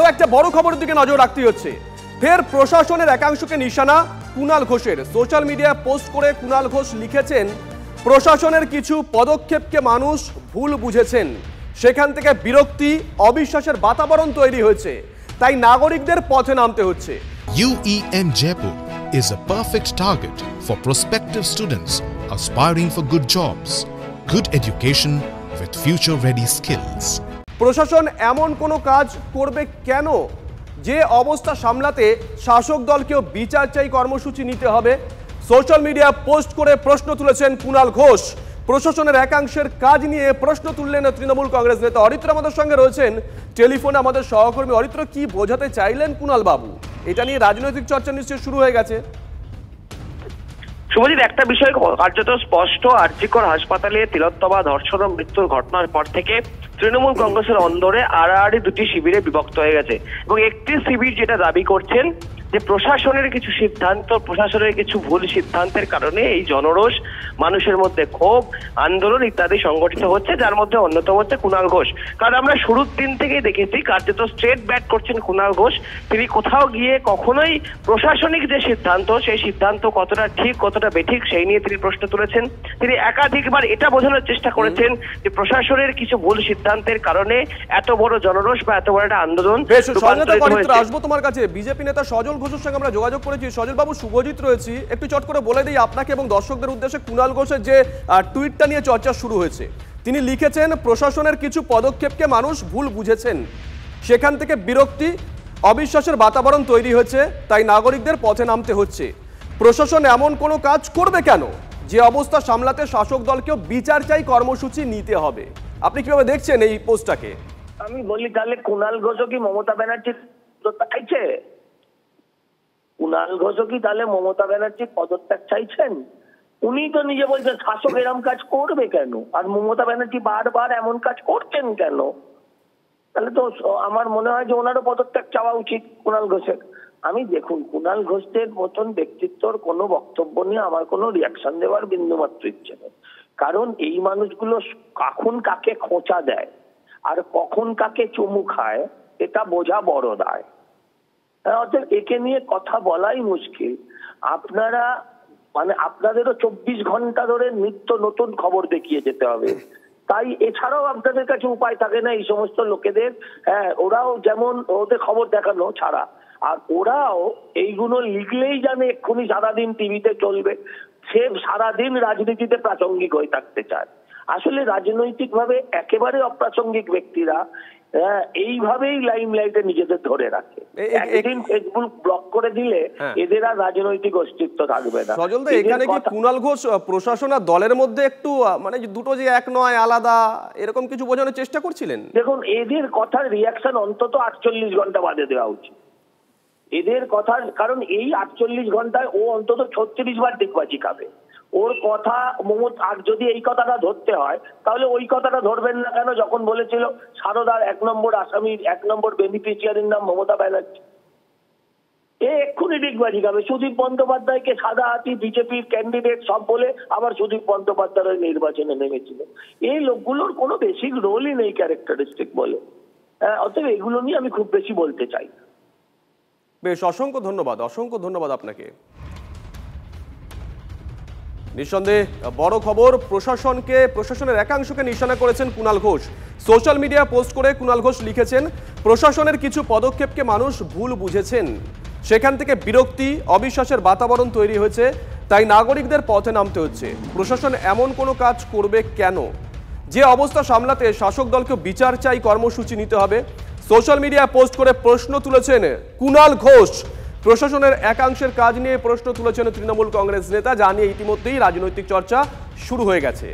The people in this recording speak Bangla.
আরো একটা বড় খবরের দিকে নজর রাখতে হচ্ছে। ফের প্রশাসনের একাংশকে নিশানা কুণাল ঘোষের। সোশ্যাল মিডিয়ায় পোস্ট করে কুণাল ঘোষ লিখেছেন, প্রশাসনের কিছু পদক্ষেপকে মানুষ ভুল বুঝেছেন, সেখান থেকে বিরক্তি অবিশ্বাসের বাতাবরণ তৈরি হয়েছে, তাই নাগরিকদের পথে নামতে হচ্ছে। UEM Jaipur is a perfect target for prospective students aspiring for good jobs, good education with future-ready skills. প্রশাসন এমন কোনো কাজ করবে কেন যে অবস্থা সামলাতে শাসক দলকেও বিচার চাই কর্মসূচি নিতে হবে? সোশ্যাল মিডিয়া পোস্ট করে প্রশ্ন তুলেছেন কুণাল ঘোষ। প্রশাসনের একাংশের কাজ নিয়ে প্রশ্ন তুললেন তৃণমূল কংগ্রেস নেতা অরিত্র। আমাদের সঙ্গে রয়েছেন টেলিফোনে আমাদের সহকর্মী। অরিত্র, কি বোঝাতে চাইলেন কুণাল বাবু? এটা নিয়ে রাজনৈতিক চর্চা নিশ্চয়ই শুরু হয়ে গেছে। শুভজিৎ, একটা বিষয় কার্যত স্পষ্ট, আরজিকর হাসপাতালে তিলোত্তমা ধর্ষণ ও মৃত্যুর ঘটনার পর থেকে তৃণমূল কংগ্রেসের অন্দরে আড়াআড়ি দুটি শিবিরে বিভক্ত হয়ে গেছে এবং একটি শিবির যেটা দাবি করছেন যে প্রশাসনের কিছু সিদ্ধান্ত, প্রশাসনের কিছু ভুল সিদ্ধান্তের কারণে এই জনরোষ, মানুষের মধ্যে ক্ষোভ, আন্দোলন ইত্যাদি সংগঠিত হচ্ছে, যার মধ্যে অন্যতম হচ্ছে কুণাল ঘোষ। কারণ আমরা শুরুর দিন থেকেই দেখেছি কার্যত স্ট্রেট ব্যাট করছেন কুণাল ঘোষ। তিনি কোথাও গিয়ে কখনোই প্রশাসনিক যে সিদ্ধান্ত, সেই সিদ্ধান্ত কতটা ঠিক কতটা বেঠিক সেই নিয়ে তিনি প্রশ্ন তুলেছেন। তিনি একাধিকবার এটা বোঝানোর চেষ্টা করেছেন যে প্রশাসনের কিছু ভুল সিদ্ধান্তের কারণে এত বড় জনরোষ বা এত বড় একটা আন্দোলন। আসবো তোমার কাছে। বিজেপি নেতা সজল ঘোষের সঙ্গে আমরা যোগাযোগ করেছি। সজল বাবু, শুভজিৎ রয়েছি। একটু চট করে বলে দিই আপনাকে এবং দর্শকদের উদ্দেশ্যে, কুণাল ঘোষের যে টুইটটা নিয়ে চর্চা শুরু হয়েছে। তিনি লিখেছেন, প্রশাসনের কিছু পদক্ষেপকে মানুষ ভুল বুঝেছেন, সেখান থেকে বিরক্তি অবিশ্বাসের বাতাবরণ তৈরি হয়েছে, তাই নাগরিকদের পথে নামতে হচ্ছে। প্রশাসন এমন কোনো কাজ করবে কেন যে অবস্থা সামলাতে শাসক দলকেও বিচার চাই কর্মসূচি নিতে হবে? আপনি কিভাবে দেখছেন এই পোস্টটাকে? আমি বলি, তাহলে কুণাল ঘোষও কি মমতা ব্যানার্জির চাইছে? কুণাল ঘোষও কি তাহলে মমতা ব্যানার্জির পদত্যাগ চাইছেন? উনি তো নিজে বলছেন শাসক এরম কাজ করবে কেন, আর মমতা ব্যানার্জি বারবার এমন কাজ করছেন কেন? তাহলে তো আমার মনে হয় যে ওনারও পদত্যাগ চাওয়া উচিত কুণাল ঘোষের। আমি দেখুন, কুণাল ঘোষের মতন ব্যক্তিত্বর কোনো বক্তব্য নিয়ে আমার কোনো রিয়াকশন দেওয়ার বিন্দুমাত্র ইচ্ছে নেই। কারণ এই মানুষগুলো কখন কাকে খোঁচা দেয় আর কখন কাকে চুমু খায় এটা বোঝা বড় দায়। অর্থাৎ একে নিয়ে কথা বলাই মুশকিল। আপনারা আপনাদেরও 24 ঘন্টা ধরে নিত্য নতুন খবর দেখিয়ে যেতে হবে, তাই এছাড়াও আপনাদের কাছে উপায় থাকে না এই সমস্ত লোকেদের। হ্যাঁ, ওরাও যেমন ওদের খবর দেখানো ছাড়া, আর ওরাও এইগুলো লিখলেই জানে এক্ষুনি সারাদিন টিভিতে চলবে, সে সারাদিন রাজনীতিতে প্রাসঙ্গিক হয়ে থাকতে চায়। আসলে রাজনৈতিক ভাবে একেবারে অপ্রাসঙ্গিক ব্যক্তিরা এইভাবেই লাইমলাইটে নিজেদের ধরে রাখে। একদিন ফেসবুক ব্লক করে দিলে এদের আর রাজনৈতিক অস্তিত্ব থাকবে না। সজলদা, এখানে কি কুণাল ঘোষ প্রশাসন আর দলের মধ্যে একটু মানে দুটো যে এক নয়, আলাদা, এরকম কিছু বোঝানোর চেষ্টা করছিলেন? দেখুন, এদের কথার রিয়াকশন অন্তত 48 ঘন্টা বাদে দেওয়া উচিত এদের কথার। কারণ এই 48 ঘন্টায় ও অন্তত 36 বার ডিগবাজি খাবে। ওর কথা আর যদি এই কথাটা ধরতে হয় তাহলে ওই কথাটা ধরবেন না কেন যখন বলেছিল সারদার 1 নম্বর আসামির 1 নম্বর বেনিফিশিয়ারির নাম মমতা ব্যানার্জি? এক্ষুনি ডিগবাজি খাবে। সুদীপ বন্দ্যোপাধ্যায়কে সাদা হাতি বিজেপির ক্যান্ডিডেট সব বলে আবার সুদীপ বন্দ্যোপাধ্যায় নির্বাচনে নেমেছিল। এই লোকগুলোর কোনো বেসিক রোলই নেই ক্যারেক্টারিস্টিক বলে। অতএব এগুলো নিয়ে আমি খুব বেশি বলতে চাই। বেশ, অসংখ্য ধন্যবাদ আপনাকে। নিঃসন্দেহে বড় খবর, প্রশাসনের একাংশকে নিশানা করেছেন Kunal Ghosh. Social media post করে কুণাল ঘোষ লিখেছেন, প্রশাসনের কিছু পদক্ষেপকে মানুষ ভুল বুঝেছেন, সেখান থেকে বিরক্তি অবিশ্বাসের বাতাবরণ তৈরি হয়েছে, তাই নাগরিকদের পথে নামতে হচ্ছে। প্রশাসন এমন কোনো কাজ করবে কেন যে অবস্থা সামলাতে শাসক দলকে বিচার চাই কর্মসূচি নিতে হবে। সোশ্যাল মিডিয়া পোস্ট করে প্রশ্ন তুলেছেন কুণাল ঘোষ। প্রশাসনের একাংশের কাজ নিয়ে প্রশ্ন তুলেছেন তৃণমূল কংগ্রেস নেতা, যা নিয়ে ইতিমধ্যেই রাজনৈতিক চর্চা শুরু হয়ে গেছে।